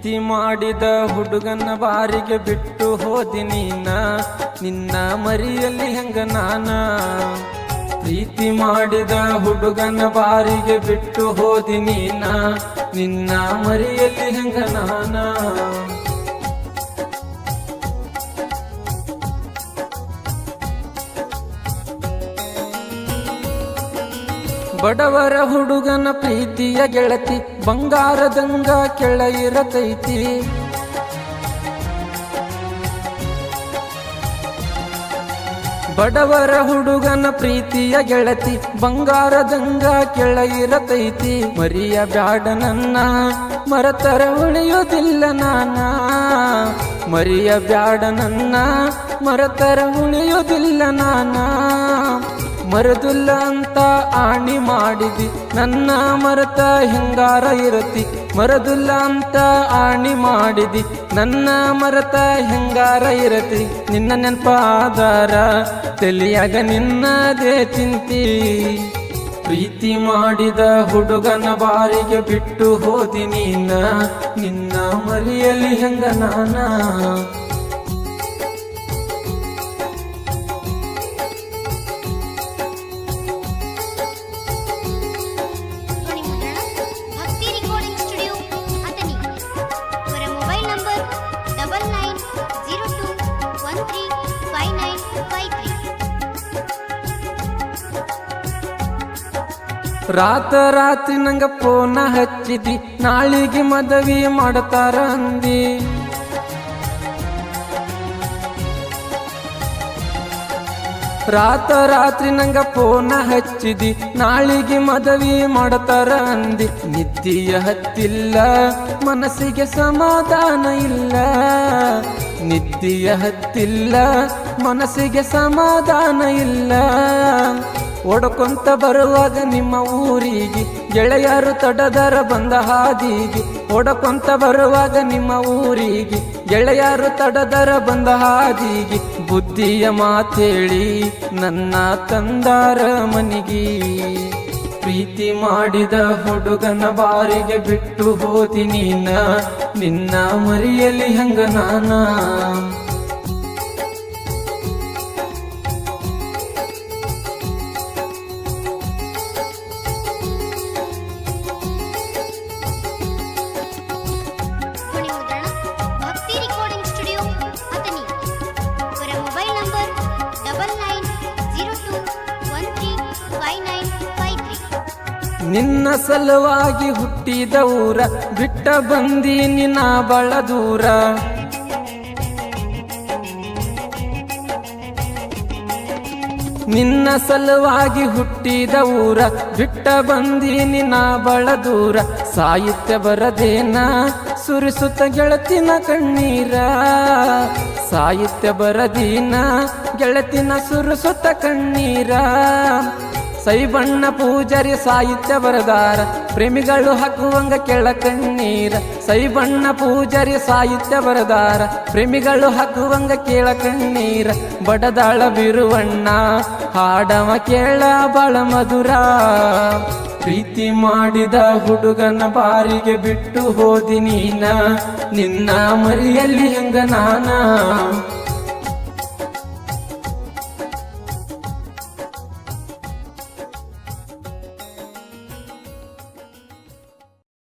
ಪ್ರೀತಿ ಮಾಡಿದ ಹುಡುಗನ ಬಾರಿಗೆ ಬಿಟ್ಟು ಹೋದಿ ನೀನ, ನಿನ್ನ ಮರಿಯಲ್ಲಿ ಹೆಂಗ ನಾನ. ಪ್ರೀತಿ ಮಾಡಿದ ಹುಡುಗನ ಬಾರಿಗೆ ಬಿಟ್ಟು ಹೋದಿ ನೀನ, ನಿನ್ನ ಮರಿಯಲ್ಲಿ ಹೆಂಗ ನಾನ. ಬಡವರ ಹುಡುಗನ ಪ್ರೀತಿಯ ಗೆಳತಿ ಬಂಗಾರದಂಗ ಕೆಳ ಇರತೈತಿ. ಬಡವರ ಹುಡುಗನ ಪ್ರೀತಿಯ ಗೆಳತಿ ಬಂಗಾರದಂಗ ಕೆಳ ಇರತೈತಿ. ಮರಿಯ ಬ್ಯಾಡ ನನ್ನ ಮರತರ ಉಳಿಯುವುದಿಲ್ಲ ನಾನ. ಮರಿಯ ಬ್ಯಾಡ ನನ್ನ ಮರತರ ಉಳಿಯುವುದಿಲ್ಲ ನಾನ. ಮರದುಲ್ಲ ಅಂತ ಆಣಿ ಮಾಡಿದಿ ನನ್ನ ಮರತ ಹೆಂಗಾರ ಇರತಿ. ಮರದುಲ್ಲ ಅಂತ ಆಣಿ ಮಾಡಿದಿ ನನ್ನ ಮರತ ಹೆಂಗಾರ ಇರತಿ. ನಿನ್ನ ನೆನಪಾದಾರ ತಲಿಯಾಗ ನಿನ್ನದೇ ಚಿಂತಿ. ಪ್ರೀತಿ ಮಾಡಿದ ಹುಡುಗನ ಬಾರಿಗೆ ಬಿಟ್ಟು ಹೋದಿ ನೀನ, ನಿನ್ನ ಮರಿಯಲ್ಲಿ ಹೆಂಗ ನಾನ. ರಾತ್ರಿ ನಂಗ ಫೋನ ಹಚ್ಚಿದಿ, ನಾಳಿಗೆ ಮದುವೆ ಮಾಡ್ತಾರ ಅಂದಿ. ರಾತ್ರಿ ನಂಗ ಫೋನ ಹಚ್ಚಿದಿ, ನಾಳಿಗೆ ಮದುವೆ ಮಾಡ್ತಾರ ಅಂದಿ. ನಿದ್ದಿಯ ಹತ್ತಿಲ್ಲ ಮನಸ್ಸಿಗೆ ಸಮಾಧಾನ ಇಲ್ಲ. ನಿದ್ದಿಯ ಹತ್ತಿಲ್ಲ ಮನಸ್ಸಿಗೆ ಸಮಾಧಾನ ಇಲ್ಲ. ಓಡಕೊಂತ ಬರುವಾಗ ನಿಮ್ಮ ಊರಿಗೆ ಗೆಳೆಯರು ತಡದರ ಬಂದ ಹಾದಿಗೆ. ಓಡಕೊಂತ ಬರುವಾಗ ನಿಮ್ಮ ಊರಿಗೆ ಗೆಳೆಯರು ತಡದರ ಬಂದ ಹಾದಿಗೆ. ಬುದ್ಧಿಯ ಮಾತೇಳಿ ನನ್ನ ತಂದಾರ ಮನಿಗೆ. ಪ್ರೀತಿ ಮಾಡಿದ ಹುಡುಗನ ಬಾರಿಗೆ ಬಿಟ್ಟು ಹೋದಿ ನೀನ, ನಿನ್ನ ಮರಿಯಲ್ಲಿ ಹೆಂಗ ನಾನ. ನಿನ್ನ ಸಲುವಾಗಿ ಹುಟ್ಟಿದ ಊರ ಬಿಟ್ಟ ಬಂದೀನಿ ನಾ ಬಳ ದೂರ. ನಿನ್ನ ಸಲುವಾಗಿ ಹುಟ್ಟಿದ ಊರ ಬಿಟ್ಟ ಬಂದೀನಿ ನಾ ಬಳ ದೂರ. ಸಾಹಿತ್ಯ ಬರದೇನ ಸುರಿಸುತ್ತ ಗೆಳತಿನ ಕಣ್ಣೀರ. ಸಾಹಿತ್ಯ ಬರದೀನ ಗೆಳತಿನ ಸುರಿಸುತ್ತ ಕಣ್ಣೀರ. ಸೈಬಣ್ಣ ಪೂಜಾರಿ ಸಾಹಿತ್ಯ ಬರದಾರ, ಪ್ರೇಮಿಗಳು ಹಾಕುವಂಗ ಕೆಳ ಕಣ್ಣೀರ. ಸೈಬಣ್ಣ ಪೂಜಾರಿ ಸಾಹಿತ್ಯ ಬರದಾರ, ಪ್ರೇಮಿಗಳು ಹಾಕುವಂಗ ಕೇಳ ಕಣ್ಣೀರ. ಬಡದಾಳ ಬಿರುವಣ್ಣ ಹಾಡವ ಕೇಳ ಬಾಳ ಮಧುರ. ಪ್ರೀತಿ ಮಾಡಿದ ಹುಡುಗನ ಬಾರಿಗೆ ಬಿಟ್ಟು ಹೋದಿ ನೀನ, ನಿನ್ನ ಮರಿಯಲ್ಲಿ ಹೆಂಗ ನಾನ.